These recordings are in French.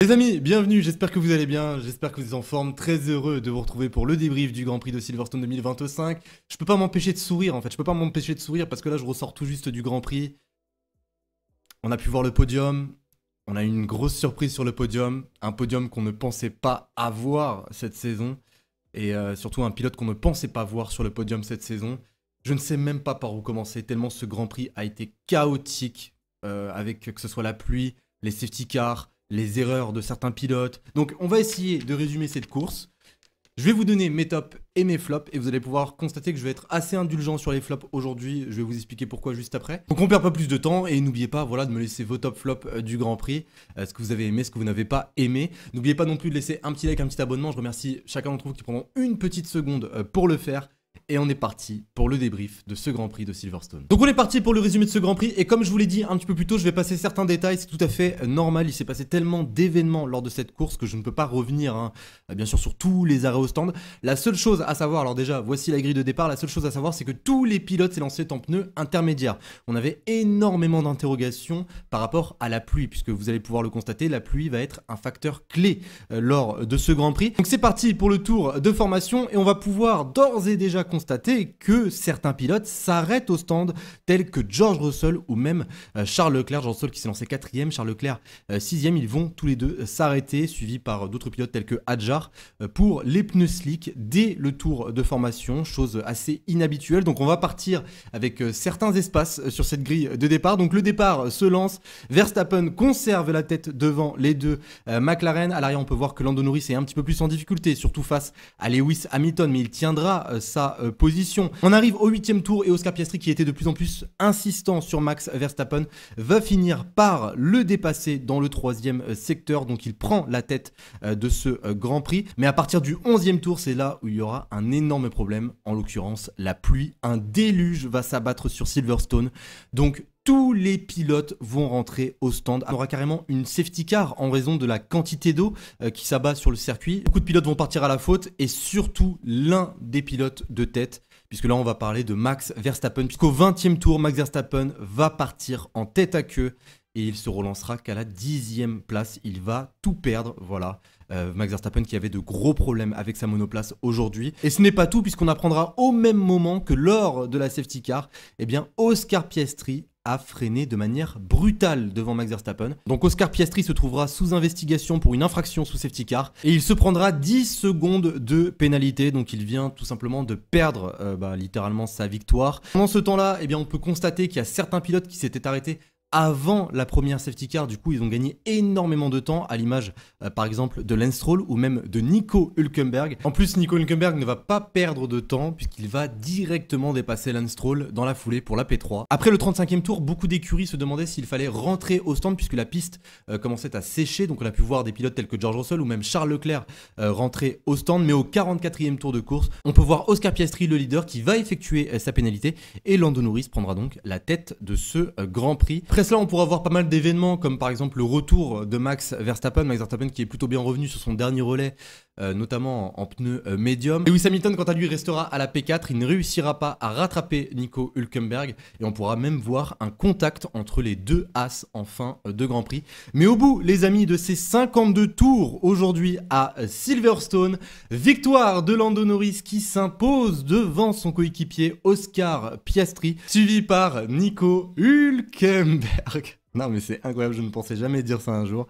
Les amis, bienvenue, j'espère que vous allez bien, j'espère que vous êtes en forme, très heureux de vous retrouver pour le débrief du Grand Prix de Silverstone 2025. Je peux pas m'empêcher de sourire en fait, je peux pas m'empêcher de sourire parce que là je ressors tout juste du Grand Prix. On a pu voir le podium, on a eu une grosse surprise sur le podium, un podium qu'on ne pensait pas avoir cette saison et surtout un pilote qu'on ne pensait pas voir sur le podium cette saison. Je ne sais même pas par où commencer tellement ce Grand Prix a été chaotique avec que ce soit la pluie, les safety cars, les erreurs de certains pilotes. Donc on va essayer de résumer cette course. Je vais vous donner mes tops et mes flops et vous allez pouvoir constater que je vais être assez indulgent sur les flops aujourd'hui. Je vais vous expliquer pourquoi juste après. Donc on perd pas plus de temps et n'oubliez pas voilà, de me laisser vos top flops du Grand Prix. Ce que vous avez aimé, ce que vous n'avez pas aimé. N'oubliez pas non plus de laisser un petit like, un petit abonnement. Je remercie chacun d'entre vous qui prendront une petite seconde pour le faire. Et on est parti pour le débrief de ce Grand Prix de Silverstone. Donc on est parti pour le résumé de ce Grand Prix. Et comme je vous l'ai dit un petit peu plus tôt, je vais passer certains détails. C'est tout à fait normal. Il s'est passé tellement d'événements lors de cette course que je ne peux pas revenir, bien sûr, sur tous les arrêts au stand. La seule chose à savoir, alors déjà, voici la grille de départ. La seule chose à savoir, c'est que tous les pilotes s'élançaient en pneus intermédiaires. On avait énormément d'interrogations par rapport à la pluie, puisque vous allez pouvoir le constater, la pluie va être un facteur clé lors de ce Grand Prix. Donc c'est parti pour le tour de formation et on va pouvoir d'ores et déjà constater que certains pilotes s'arrêtent au stand, tels que George Russell ou même Charles Leclerc. George Russell qui s'est lancé 4ème, Charles Leclerc 6ème. Ils vont tous les deux s'arrêter, suivis par d'autres pilotes tels que Hadjar pour les pneus slick dès le tour de formation, chose assez inhabituelle. Donc on va partir avec certains espaces sur cette grille de départ. Donc le départ se lance, Verstappen conserve la tête devant les deux McLaren. À l'arrière on peut voir que Lando Norris est un petit peu plus en difficulté, surtout face à Lewis Hamilton, mais il tiendra sa position. On arrive au 8ème tour et Oscar Piastri, qui était de plus en plus insistant sur Max Verstappen, va finir par le dépasser dans le 3e secteur. Donc il prend la tête de ce Grand Prix. Mais à partir du 11e tour, c'est là où il y aura un énorme problème. En l'occurrence, la pluie. Un déluge va s'abattre sur Silverstone. Donc tous les pilotes vont rentrer au stand. Il y aura carrément une safety car en raison de la quantité d'eau qui s'abat sur le circuit. Beaucoup de pilotes vont partir à la faute et surtout l'un des pilotes de tête, puisque là on va parler de Max Verstappen. Puisqu'au 20e tour, Max Verstappen va partir en tête à queue et il se relancera qu'à la 10e place. Il va tout perdre, voilà. Max Verstappen qui avait de gros problèmes avec sa monoplace aujourd'hui. Et ce n'est pas tout, puisqu'on apprendra au même moment que lors de la safety car, eh bien Oscar Piastri a freiné de manière brutale devant Max Verstappen. Donc Oscar Piastri se trouvera sous investigation pour une infraction sous safety car et il se prendra 10 secondes de pénalité. Donc il vient tout simplement de perdre littéralement sa victoire. Pendant ce temps-là, eh bien, on peut constater qu'il y a certains pilotes qui s'étaient arrêtés avant la première safety car. Du coup ils ont gagné énormément de temps, à l'image par exemple de Lance Stroll ou même de Nico Hülkenberg. En plus Nico Hülkenberg ne va pas perdre de temps puisqu'il va directement dépasser Lance Stroll dans la foulée pour la P3. Après le 35e tour, beaucoup d'écuries se demandaient s'il fallait rentrer au stand puisque la piste commençait à sécher. Donc on a pu voir des pilotes tels que George Russell ou même Charles Leclerc rentrer au stand. Mais au 44e tour de course, on peut voir Oscar Piastri, le leader, qui va effectuer sa pénalité et Lando Norris prendra donc la tête de ce Grand Prix. Après cela, on pourra voir pas mal d'événements comme par exemple le retour de Max Verstappen. Max Verstappen qui est plutôt bien revenu sur son dernier relais, notamment en pneu médium. Lewis Hamilton, quant à lui, restera à la P4. Il ne réussira pas à rattraper Nico Hülkenberg et on pourra même voir un contact entre les deux As en fin de Grand Prix. Mais au bout, les amis, de ces 52 tours aujourd'hui à Silverstone, victoire de Lando Norris qui s'impose devant son coéquipier Oscar Piastri, suivi par Nico Hülkenberg. Non mais c'est incroyable, je ne pensais jamais dire ça un jour.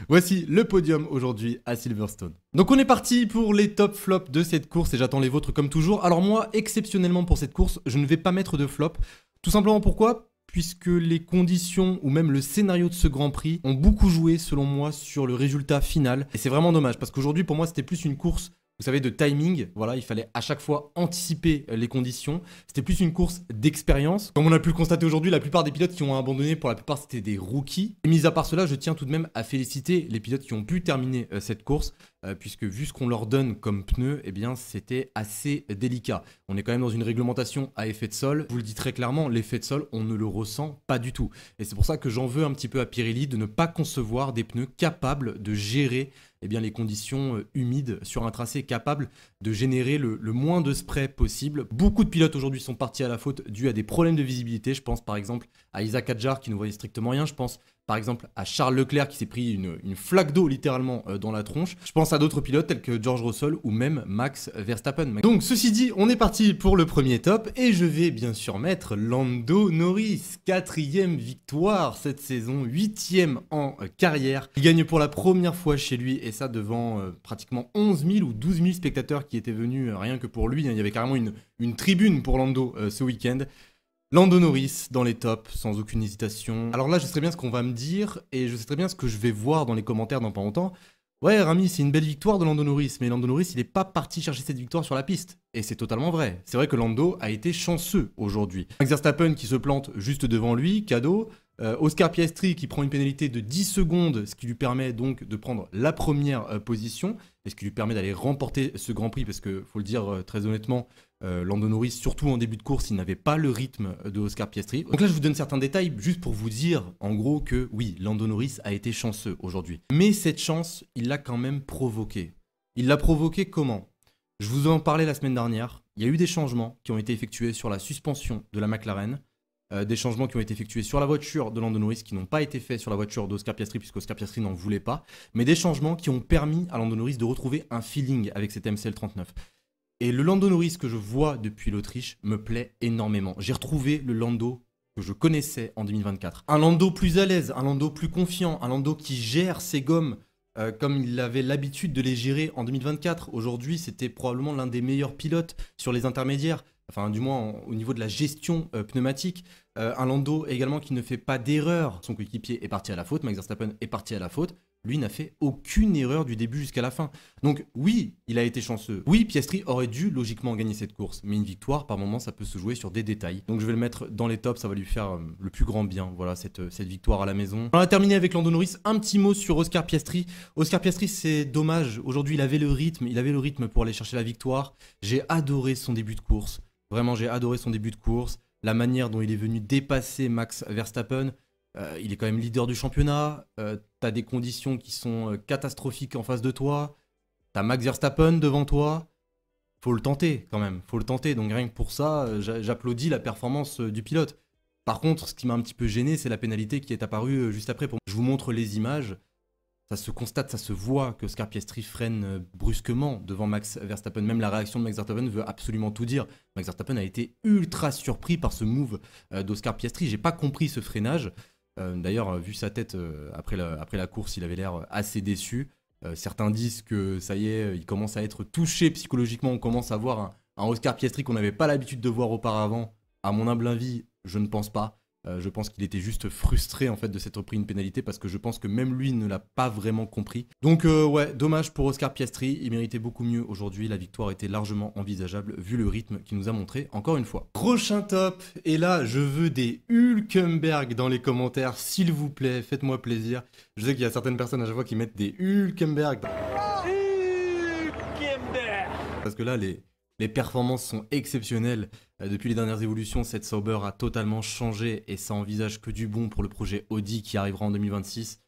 Voici le podium aujourd'hui à Silverstone. Donc on est parti pour les top flops de cette course et j'attends les vôtres comme toujours. Alors moi, exceptionnellement pour cette course, je ne vais pas mettre de flop. Tout simplement pourquoi ? Puisque les conditions ou même le scénario de ce Grand Prix ont beaucoup joué selon moi sur le résultat final. Et c'est vraiment dommage parce qu'aujourd'hui pour moi c'était plus une course, vous savez, de timing. Voilà, il fallait à chaque fois anticiper les conditions. C'était plus une course d'expérience. Comme on a pu le constater aujourd'hui, la plupart des pilotes qui ont abandonné, pour la plupart, c'était des rookies. Et mis à part cela, je tiens tout de même à féliciter les pilotes qui ont pu terminer cette course, puisque vu ce qu'on leur donne comme pneus, eh bien, c'était assez délicat. On est quand même dans une réglementation à effet de sol. Je vous le dis très clairement, l'effet de sol, on ne le ressent pas du tout. Et c'est pour ça que j'en veux un petit peu à Pirelli de ne pas concevoir des pneus capables de gérer eh bien, les conditions humides sur un tracé, capable de générer le moins de spray possible. Beaucoup de pilotes aujourd'hui sont partis à la faute dû à des problèmes de visibilité. Je pense par exemple à Isaac Hadjar qui ne voyait strictement rien. Je pense par exemple à Charles Leclerc qui s'est pris une flaque d'eau littéralement dans la tronche. Je pense à d'autres pilotes tels que George Russell ou même Max Verstappen. Donc ceci dit, on est parti pour le premier top et je vais bien sûr mettre Lando Norris. 4e victoire cette saison, 8e en carrière. Il gagne pour la première fois chez lui et ça devant pratiquement 11 000 ou 12 000 spectateurs qui étaient venus rien que pour lui. Il y avait carrément une tribune pour Lando ce week-end. Lando Norris dans les tops, sans aucune hésitation. Alors là, je sais très bien ce qu'on va me dire, et je sais très bien ce que je vais voir dans les commentaires dans pas longtemps. Ouais, Rami, c'est une belle victoire de Lando Norris, mais Lando Norris, il n'est pas parti chercher cette victoire sur la piste. Et c'est totalement vrai. C'est vrai que Lando a été chanceux aujourd'hui. Max Verstappen qui se plante juste devant lui, cadeau. Oscar Piastri qui prend une pénalité de 10 secondes, ce qui lui permet donc de prendre la première position, et ce qui lui permet d'aller remporter ce Grand Prix, parce que, faut le dire très honnêtement, Lando Norris, surtout en début de course, il n'avait pas le rythme de Oscar Piastri. Donc là, je vous donne certains détails, juste pour vous dire, en gros, que oui, Lando Norris a été chanceux aujourd'hui. Mais cette chance, il l'a quand même provoquée. Il l'a provoquée comment? Je vous en parlais la semaine dernière, il y a eu des changements qui ont été effectués sur la suspension de la McLaren, des changements qui ont été effectués sur la voiture de Lando Norris qui n'ont pas été faits sur la voiture d'Oscar Piastri puisque Oscar Piastri n'en voulait pas, mais des changements qui ont permis à Lando Norris de retrouver un feeling avec cette MCL39. Et le Lando Norris que je vois depuis l'Autriche me plaît énormément. J'ai retrouvé le Lando que je connaissais en 2024. Un Lando plus à l'aise, un Lando plus confiant, un Lando qui gère ses gommes comme il avait l'habitude de les gérer en 2024. Aujourd'hui, c'était probablement l'un des meilleurs pilotes sur les intermédiaires. Enfin, du moins au niveau de la gestion pneumatique. Un Lando également qui ne fait pas d'erreur. Son coéquipier est parti à la faute, Max Verstappen est parti à la faute. Lui n'a fait aucune erreur du début jusqu'à la fin. Donc oui, il a été chanceux. Oui, Piastri aurait dû logiquement gagner cette course. Mais une victoire, par moment, ça peut se jouer sur des détails. Donc je vais le mettre dans les tops, ça va lui faire le plus grand bien. Voilà, cette victoire à la maison. On a terminé avec Lando Norris. Un petit mot sur Oscar Piastri. Oscar Piastri, c'est dommage. Aujourd'hui, il avait le rythme pour aller chercher la victoire. J'ai adoré son début de course. Vraiment, j'ai adoré son début de course. La manière dont il est venu dépasser Max Verstappen. Il est quand même leader du championnat. T'as des conditions qui sont catastrophiques en face de toi. T'as Max Verstappen devant toi. Faut le tenter quand même. Faut le tenter. Donc rien que pour ça, j'applaudis la performance du pilote. Par contre, ce qui m'a un petit peu gêné, c'est la pénalité qui est apparue juste après. Je vous montre les images. Ça se constate, ça se voit que Oscar Piastri freine brusquement devant Max Verstappen. Même la réaction de Max Verstappen veut absolument tout dire. Max Verstappen a été ultra surpris par ce move d'Oscar Piastri. J'ai pas compris ce freinage. D'ailleurs, vu sa tête après la course, il avait l'air assez déçu. Certains disent que ça y est, il commence à être touché psychologiquement. On commence à voir un Oscar Piastri qu'on n'avait pas l'habitude de voir auparavant. À mon humble avis, je ne pense pas. Je pense qu'il était juste frustré en fait de s'être pris une pénalité parce que je pense que même lui ne l'a pas vraiment compris. Donc ouais, dommage pour Oscar Piastri, il méritait beaucoup mieux aujourd'hui, la victoire était largement envisageable vu le rythme qu'il nous a montré encore une fois. Prochain top, et là je veux des Hülkenberg dans les commentaires, s'il vous plaît, faites-moi plaisir. Je sais qu'il y a certaines personnes à chaque fois qui mettent des Hülkenberg. Parce que là les performances sont exceptionnelles. Depuis les dernières évolutions, cette Sauber a totalement changé et ça envisage que du bon pour le projet Audi qui arrivera en 2026.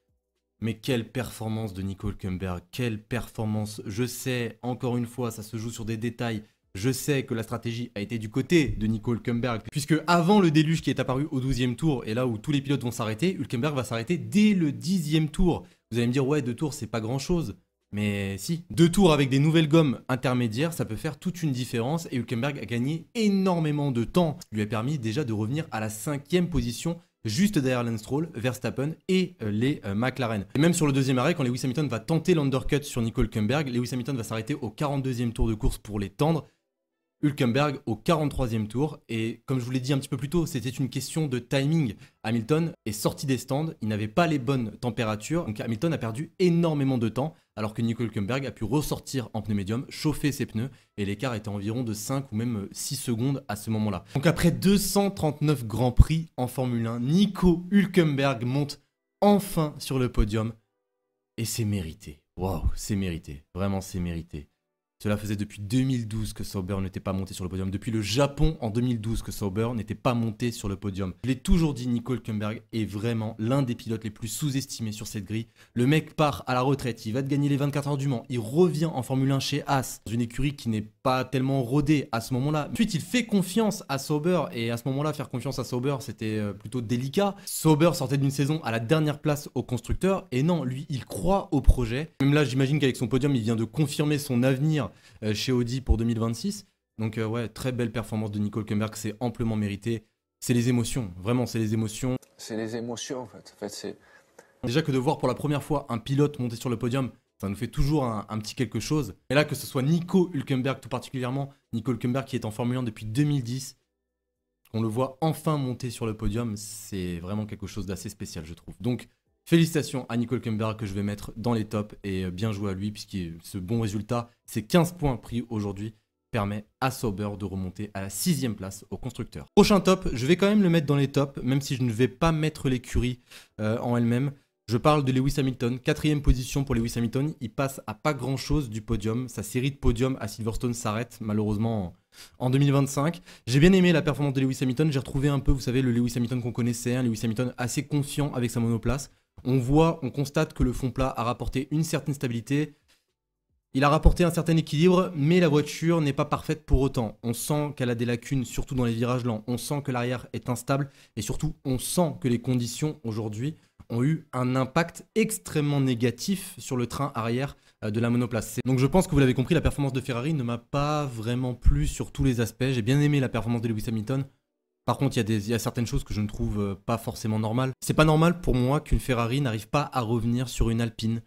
Mais quelle performance de Nico Hülkenberg, quelle performance. Je sais, encore une fois, ça se joue sur des détails. Je sais que la stratégie a été du côté de Nico Hülkenberg, puisque avant le déluge qui est apparu au 12e tour, et là où tous les pilotes vont s'arrêter, Hülkenberg va s'arrêter dès le 10e tour. Vous allez me dire, ouais, 2 tours, c'est pas grand-chose. Mais si, 2 tours avec des nouvelles gommes intermédiaires, ça peut faire toute une différence et Hülkenberg a gagné énormément de temps. Ce qui lui a permis déjà de revenir à la 5e position, juste derrière Lance Stroll, Verstappen et les McLaren. Et même sur le deuxième arrêt, quand Lewis Hamilton va tenter l'undercut sur Nico Hülkenberg, Lewis Hamilton va s'arrêter au 42e tour de course pour les tendre. Hülkenberg au 43e tour et comme je vous l'ai dit un petit peu plus tôt, c'était une question de timing. Hamilton est sorti des stands, il n'avait pas les bonnes températures, donc Hamilton a perdu énormément de temps alors que Nico Hülkenberg a pu ressortir en pneu médium, chauffer ses pneus et l'écart était environ de 5 ou même 6 secondes à ce moment-là. Donc après 239 Grands Prix en Formule 1, Nico Hülkenberg monte enfin sur le podium et c'est mérité. Waouh, c'est mérité, vraiment c'est mérité. Cela faisait depuis 2012 que Sauber n'était pas monté sur le podium. Depuis le Japon en 2012 que Sauber n'était pas monté sur le podium. Je l'ai toujours dit, Nico Hülkenberg est vraiment l'un des pilotes les plus sous-estimés sur cette grille. Le mec part à la retraite, il va te gagner les 24 heures du Mans, il revient en Formule 1 chez Haas, dans une écurie qui n'est pas tellement rodée à ce moment-là. Ensuite, il fait confiance à Sauber, et à ce moment-là, faire confiance à Sauber, c'était plutôt délicat. Sauber sortait d'une saison à la dernière place au constructeur, et non, lui, il croit au projet. Même là, j'imagine qu'avec son podium, il vient de confirmer son avenir chez Audi pour 2026. Donc ouais, très belle performance de Nico Hülkenberg, c'est amplement mérité. C'est les émotions, vraiment, c'est les émotions. C'est les émotions en fait. C'est... Déjà que de voir pour la première fois un pilote monter sur le podium, ça nous fait toujours un petit quelque chose. Et là, que ce soit Nico Hülkenberg tout particulièrement, Nico Hülkenberg qui est en Formule 1 depuis 2010, qu'on le voit enfin monter sur le podium, c'est vraiment quelque chose d'assez spécial, je trouve. Donc, félicitations à Nico Hülkenberg que je vais mettre dans les tops et bien joué à lui puisque ce bon résultat, ces 15 points pris aujourd'hui, permet à Sauber de remonter à la 6e place au constructeur. Prochain top, je vais quand même le mettre dans les tops, même si je ne vais pas mettre l'écurie en elle-même. Je parle de Lewis Hamilton, 4e position pour Lewis Hamilton. Il passe à pas grand-chose du podium. Sa série de podiums à Silverstone s'arrête malheureusement en 2025. J'ai bien aimé la performance de Lewis Hamilton. J'ai retrouvé un peu, vous savez, le Lewis Hamilton qu'on connaissait, un Lewis Hamilton assez confiant avec sa monoplace. On constate que le fond plat a rapporté une certaine stabilité. Il a rapporté un certain équilibre, mais la voiture n'est pas parfaite pour autant. On sent qu'elle a des lacunes, surtout dans les virages lents. On sent que l'arrière est instable et surtout, on sent que les conditions aujourd'hui ont eu un impact extrêmement négatif sur le train arrière de la monoplace. Donc je pense que vous l'avez compris, la performance de Ferrari ne m'a pas vraiment plu sur tous les aspects. J'ai bien aimé la performance de Lewis Hamilton. Par contre, il y a certaines choses que je ne trouve pas forcément normales. C'est pas normal pour moi qu'une Ferrari n'arrive pas à revenir sur une Alpine.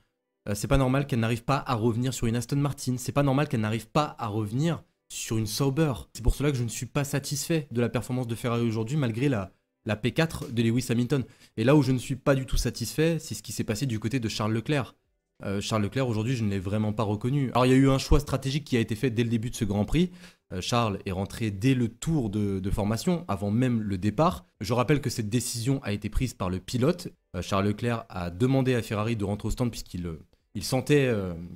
C'est pas normal qu'elle n'arrive pas à revenir sur une Aston Martin. C'est pas normal qu'elle n'arrive pas à revenir sur une Sauber. C'est pour cela que je ne suis pas satisfait de la performance de Ferrari aujourd'hui, malgré la P4 de Lewis Hamilton. Et là où je ne suis pas du tout satisfait, c'est ce qui s'est passé du côté de Charles Leclerc. Charles Leclerc, aujourd'hui, je ne l'ai vraiment pas reconnu. Alors, il y a eu un choix stratégique qui a été fait dès le début de ce Grand Prix. Charles est rentré dès le tour de formation, avant même le départ. Je rappelle que cette décision a été prise par le pilote. Charles Leclerc a demandé à Ferrari de rentrer au stand puisqu'il sentait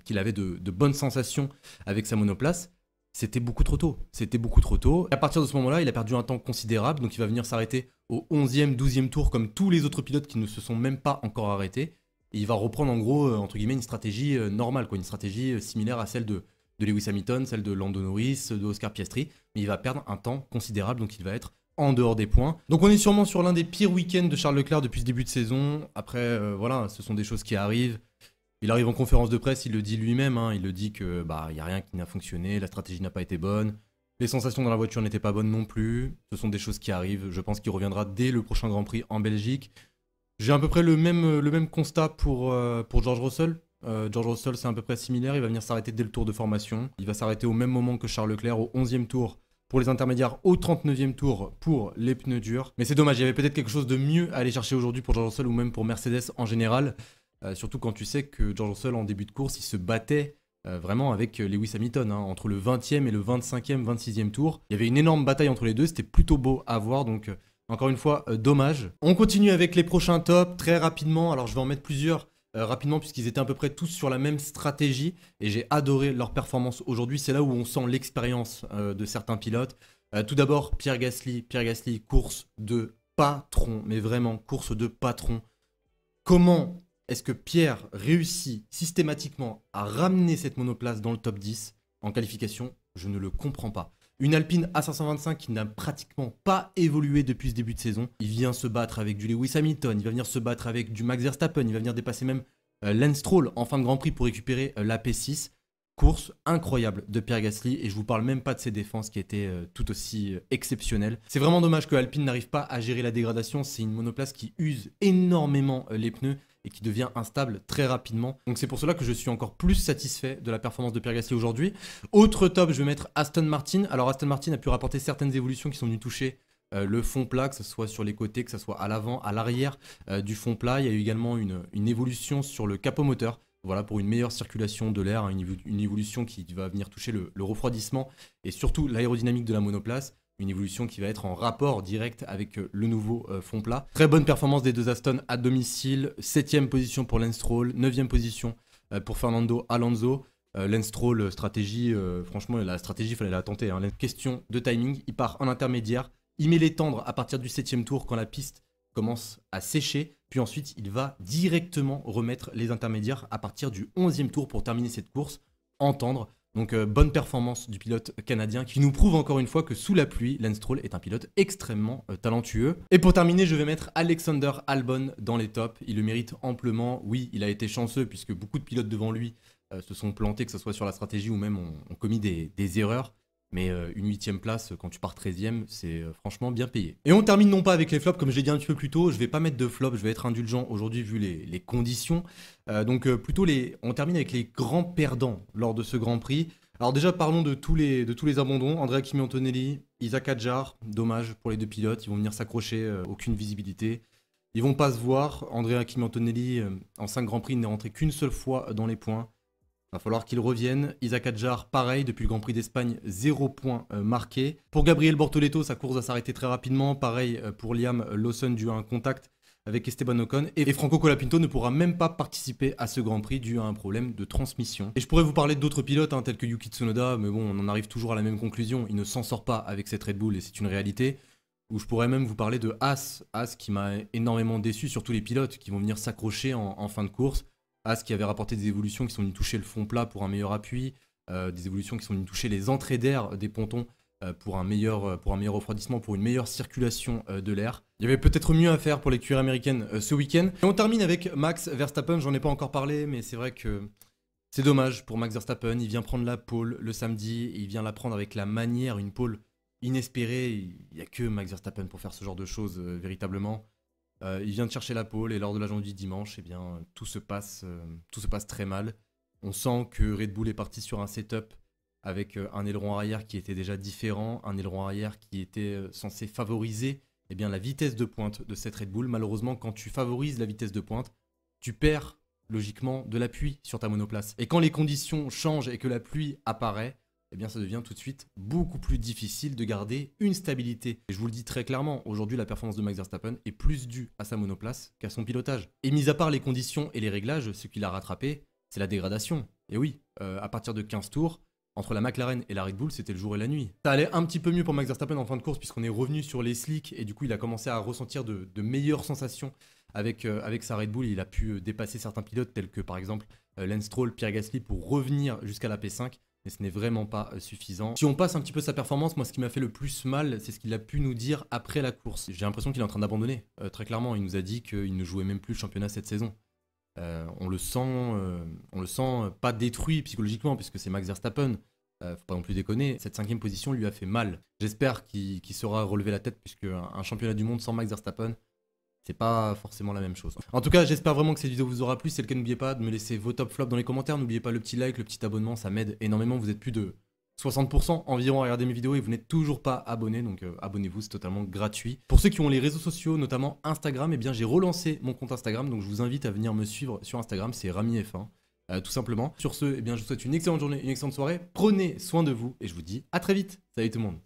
qu'il avait de bonnes sensations avec sa monoplace. C'était beaucoup trop tôt. C'était beaucoup trop tôt. Et à partir de ce moment-là, il a perdu un temps considérable. Donc, il va venir s'arrêter au 11e, 12e tour, comme tous les autres pilotes qui ne se sont même pas encore arrêtés. Et il va reprendre, en gros, entre guillemets, une stratégie normale, quoi. Une stratégie similaire à celle de Lewis Hamilton, celle de Lando Norris, de Oscar Piastri. Mais il va perdre un temps considérable. Donc, il va être en dehors des points. Donc, on est sûrement sur l'un des pires week-ends de Charles Leclerc depuis ce début de saison. Après, voilà, ce sont des choses qui arrivent. Il arrive en conférence de presse, il le dit lui-même, hein, il le dit que il y a rien qui n'a fonctionné, la stratégie n'a pas été bonne, les sensations dans la voiture n'étaient pas bonnes non plus. Ce sont des choses qui arrivent. Je pense qu'il reviendra dès le prochain Grand Prix en Belgique. J'ai à peu près le même constat pour George Russell. George Russell, c'est à peu près similaire. Il va venir s'arrêter dès le tour de formation. Il va s'arrêter au même moment que Charles Leclerc, au 11e tour pour les intermédiaires, au 39e tour pour les pneus durs. Mais c'est dommage, il y avait peut-être quelque chose de mieux à aller chercher aujourd'hui pour George Russell ou même pour Mercedes en général. Surtout quand tu sais que George Russell, en début de course, il se battait vraiment avec Lewis Hamilton. Hein, entre le 20e et le 25e, 26e tour. Il y avait une énorme bataille entre les deux. C'était plutôt beau à voir. Donc, encore une fois, dommage. On continue avec les prochains tops très rapidement. Alors, je vais en mettre plusieurs rapidement puisqu'ils étaient à peu près tous sur la même stratégie. Et j'ai adoré leur performance aujourd'hui. C'est là où on sent l'expérience de certains pilotes. Tout d'abord, Pierre Gasly. Pierre Gasly, course de patron. Mais vraiment, course de patron. Comment est-ce que Pierre réussit systématiquement à ramener cette monoplace dans le top 10 en qualification? Je ne le comprends pas. Une Alpine A525 qui n'a pratiquement pas évolué depuis ce début de saison. Il vient se battre avec du Lewis Hamilton, il va venir se battre avec du Max Verstappen, il va venir dépasser même Lance Stroll en fin de Grand Prix pour récupérer la P6. Course incroyable de Pierre Gasly et je vous parle même pas de ses défenses qui étaient tout aussi exceptionnelles. C'est vraiment dommage que Alpine n'arrive pas à gérer la dégradation. C'est une monoplace qui use énormément les pneus et qui devient instable très rapidement. Donc c'est pour cela que je suis encore plus satisfait de la performance de Pierre Gasly aujourd'hui. Autre top, je vais mettre Aston Martin. Alors Aston Martin a pu rapporter certaines évolutions qui sont venues toucher le fond plat, que ce soit sur les côtés, que ce soit à l'avant, à l'arrière du fond plat. Il y a eu également une évolution sur le capot moteur. Voilà, pour une meilleure circulation de l'air, une évolution qui va venir toucher le refroidissement et surtout l'aérodynamique de la monoplace. Une évolution qui va être en rapport direct avec le nouveau fond plat. Très bonne performance des deux Aston à domicile. 7e position pour Lance Stroll, 9e position pour Fernando Alonso. Lance Stroll, stratégie, franchement, la stratégie, il fallait la tenter. Hein. Question de timing, il part en intermédiaire, il met les tendres à partir du 7ème tour quand la piste commence à sécher, puis ensuite il va directement remettre les intermédiaires à partir du 11e tour pour terminer cette course en tendre. Donc bonne performance du pilote canadien qui nous prouve encore une fois que sous la pluie, Lance Stroll est un pilote extrêmement talentueux. Et pour terminer, je vais mettre Alexander Albon dans les tops. Il le mérite amplement. Oui, il a été chanceux puisque beaucoup de pilotes devant lui se sont plantés, que ce soit sur la stratégie ou même ont commis des erreurs. Mais une 8ème place quand tu pars 13ème, c'est franchement bien payé. Et on termine non pas avec les flops, comme je l'ai dit un petit peu plus tôt, je vais pas mettre de flops, je vais être indulgent aujourd'hui vu les conditions. Plutôt on termine avec les grands perdants lors de ce Grand Prix. Alors déjà parlons de tous les abandons. Andrea Kimi Antonelli, Isaac Hadjar, dommage pour les deux pilotes, ils vont venir s'accrocher, aucune visibilité. Ils vont pas se voir. Andrea Kimi Antonelli, en 5 Grands Prix, il n'est rentré qu'une seule fois dans les points. Va falloir qu'il revienne. Isaac Hadjar, pareil, depuis le Grand Prix d'Espagne, 0 points marqués. Pour Gabriel Bortoleto, sa course va s'arrêter très rapidement. Pareil pour Liam Lawson, dû à un contact avec Esteban Ocon. Et Franco Colapinto ne pourra même pas participer à ce Grand Prix dû à un problème de transmission. Et je pourrais vous parler d'autres pilotes, tels que Yuki Tsunoda, mais bon, on en arrive toujours à la même conclusion. Il ne s'en sort pas avec cette Red Bull et c'est une réalité. Ou je pourrais même vous parler de Haas qui m'a énormément déçu, surtout les pilotes qui vont venir s'accrocher en fin de course. Haas qui avait rapporté des évolutions qui sont venues toucher le fond plat pour un meilleur appui, des évolutions qui sont venues toucher les entrées d'air des pontons pour un meilleur refroidissement, pour une meilleure circulation de l'air. Il y avait peut-être mieux à faire pour l'écurie américaine ce week-end. Et on termine avec Max Verstappen, j'en ai pas encore parlé, mais c'est vrai que c'est dommage pour Max Verstappen. Il vient prendre la pole le samedi, et il vient la prendre avec la manière, une pole inespérée. Il n'y a que Max Verstappen pour faire ce genre de choses véritablement. Il vient de chercher la pole et lors de la journée du dimanche, eh bien, tout se passe très mal. On sent que Red Bull est parti sur un setup avec un aileron arrière qui était déjà différent, un aileron arrière qui était censé favoriser eh bien, la vitesse de pointe de cette Red Bull. Malheureusement, quand tu favorises la vitesse de pointe, tu perds logiquement de l'appui sur ta monoplace. Et quand les conditions changent et que la pluie apparaît, eh bien ça devient tout de suite beaucoup plus difficile de garder une stabilité. Et je vous le dis très clairement, aujourd'hui la performance de Max Verstappen est plus due à sa monoplace qu'à son pilotage. Et mis à part les conditions et les réglages, ce qu'il a rattrapé, c'est la dégradation. Et oui, à partir de 15 tours, entre la McLaren et la Red Bull, c'était le jour et la nuit. Ça allait un petit peu mieux pour Max Verstappen en fin de course puisqu'on est revenu sur les slicks et du coup il a commencé à ressentir de meilleures sensations avec sa Red Bull. Il a pu dépasser certains pilotes tels que par exemple Lance Stroll, Pierre Gasly pour revenir jusqu'à la P5. Mais ce n'est vraiment pas suffisant. Si on passe un petit peu sa performance, moi ce qui m'a fait le plus mal, c'est ce qu'il a pu nous dire après la course. J'ai l'impression qu'il est en train d'abandonner, très clairement. Il nous a dit qu'il ne jouait même plus le championnat cette saison. On le sent pas détruit psychologiquement, puisque c'est Max Verstappen. Faut pas non plus déconner, cette 5ème position lui a fait mal. J'espère qu'il saura relever la tête, puisque un championnat du monde sans Max Verstappen, c'est pas forcément la même chose. En tout cas, j'espère vraiment que cette vidéo vous aura plu. C'est le cas, n'oubliez pas de me laisser vos top flops dans les commentaires. N'oubliez pas le petit like, le petit abonnement, ça m'aide énormément. Vous êtes plus de 60% environ à regarder mes vidéos et vous n'êtes toujours pas abonné, donc abonnez-vous, c'est totalement gratuit. Pour ceux qui ont les réseaux sociaux, notamment Instagram, eh bien j'ai relancé mon compte Instagram, donc je vous invite à venir me suivre sur Instagram, c'est RamiF1, tout simplement. Sur ce, eh bien je vous souhaite une excellente journée, une excellente soirée. Prenez soin de vous et je vous dis à très vite. Salut tout le monde.